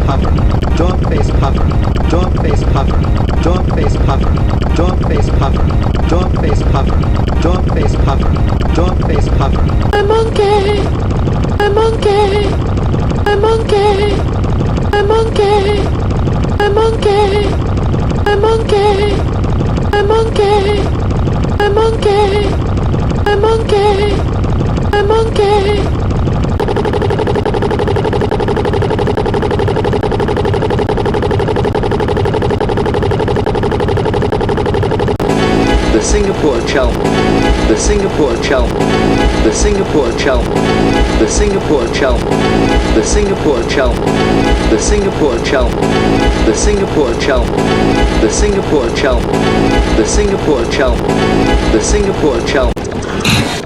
puffer, dog face puffer, dog face puffer, dog face puffer, dog face puffer, dog face puffer, dog face puffer, dog face puffer. A monkey, a monkey, a monkey, a monkey, a monkey, a monkey, a monkey, a monkey, a monkey, a monkey. The Singapore Chel, the Singapore Chel, the Singapore Chel, the Singapore Chel, the Singapore Chel, the Singapore Chel, the Singapore Chel, the Singapore Chel, the Singapore Chel, the Singapore Chel.